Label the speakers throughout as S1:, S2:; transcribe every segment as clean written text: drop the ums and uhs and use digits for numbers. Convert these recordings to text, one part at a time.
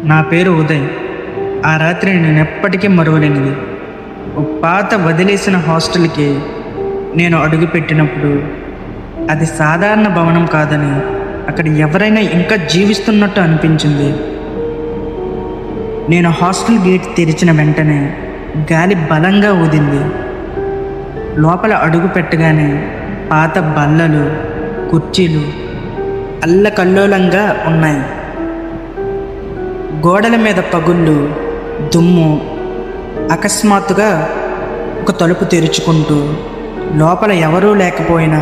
S1: నా పేరు ఉదయ్. ఆ రాత్రి నేను ఎప్పటికీ మరువలేనిది. ఒక పాత వదిలేసిన హాస్టల్కి నేను అడుగుపెట్టినప్పుడు అది సాధారణ భవనం కాదని, అక్కడ ఎవరైనా ఇంకా జీవిస్తున్నట్టు అనిపించింది. నేను హాస్టల్ గేట్ తెరిచిన వెంటనే గాలి బలంగా ఊదింది. లోపల అడుగు పెట్టగానే పాత బల్లలు, కుర్చీలు అల్లకల్లోలంగా ఉన్నాయి. గోడల మీద పగుళ్ళు, దుమ్ము. అకస్మాత్తుగా ఒక తలుపు తెరుచుకుంటూ లోపల ఎవరూ లేకపోయినా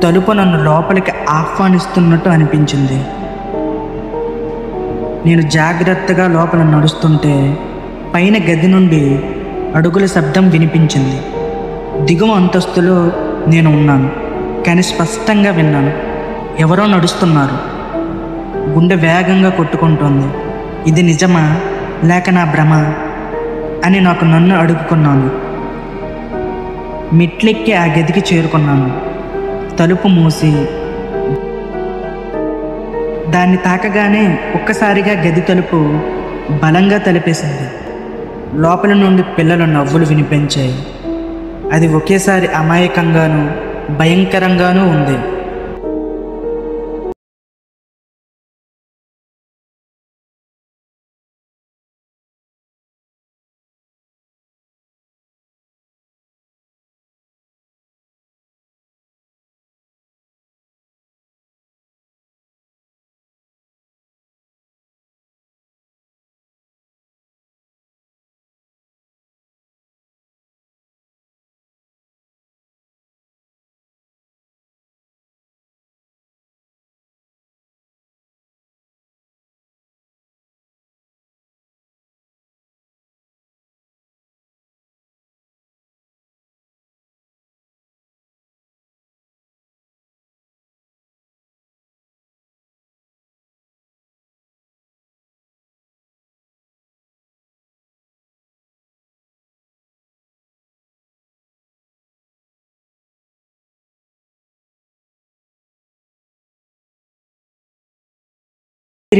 S1: తలుపు నన్ను లోపలికి ఆహ్వానిస్తున్నట్టు అనిపించింది. నేను జాగ్రత్తగా లోపల నడుస్తుంటే పైన గది నుండి అడుగుల శబ్దం వినిపించింది. దిగువ అంతస్తులో నేను ఉన్నాను, కానీ స్పష్టంగా విన్నాను. ఎవరో నడుస్తున్నారు. గుండె వేగంగా కొట్టుకుంటోంది. ఇది నిజమా లేక నా భ్రమ అని నన్ను అడుగుకున్నాను. మెట్లెక్కి ఆ గదికి చేరుకున్నాను. తలుపు మూసి దాన్ని తాకగానే ఒక్కసారిగా గది తలుపు బలంగా తలిపేసింది. లోపల నుండి పిల్లల నవ్వులు వినిపించాయి. అది ఒకేసారి అమాయకంగానూ భయంకరంగానూ ఉంది.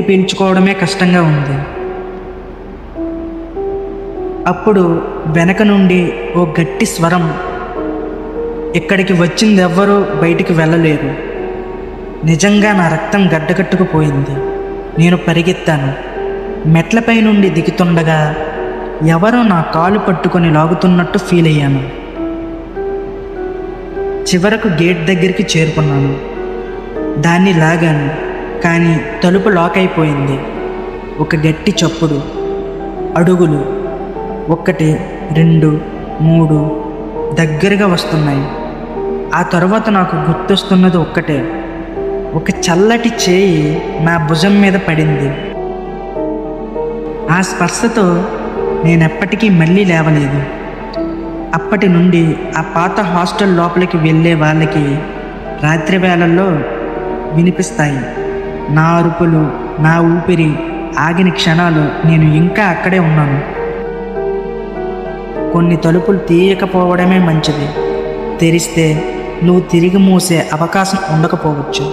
S1: పీల్చుకోవడమే కష్టంగా ఉంది. అప్పుడు వెనక నుండి ఓ గట్టి స్వరం, ఇక్కడికి వచ్చిందెవ్వరూ బయటికి వెళ్ళలేరు. నిజంగా నా రక్తం గడ్డకట్టుకుపోయింది. నేను పరిగెత్తాను. మెట్లపై నుండి దిగుతుండగా ఎవరో నా కాలు పట్టుకొని లాగుతున్నట్టు ఫీల్ అయ్యాను. చివరకు గేట్ దగ్గరికి చేరుకున్నాను. దాన్ని లాగాను, కానీ తలుపు లాక్ అయిపోయింది. ఒక గట్టి చప్పుడు, అడుగులు 1, 2, 3 దగ్గరగా వస్తున్నాయి. ఆ తర్వాత నాకు గుర్తొస్తున్నది ఒక్కటే, ఒక చల్లటి చేయి నా భుజం మీద పడింది. ఆ స్పర్శతో నేనెప్పటికీ మళ్ళీ లేవలేదు. అప్పటి నుండి ఆ పాత హాస్టల్ లోపలికి వెళ్ళే వాళ్ళకి రాత్రి వేళల్లో వినిపిస్తాయి నా అరుపులు, నా ఊపిరి ఆగిన క్షణాలు. నేను ఇంకా అక్కడే ఉన్నాను. కొన్ని తలుపులు తీయకపోవడమే మంచిది. తెరిస్తే నువ్వు తిరిగి మూసే అవకాశం ఉండకపోవచ్చు.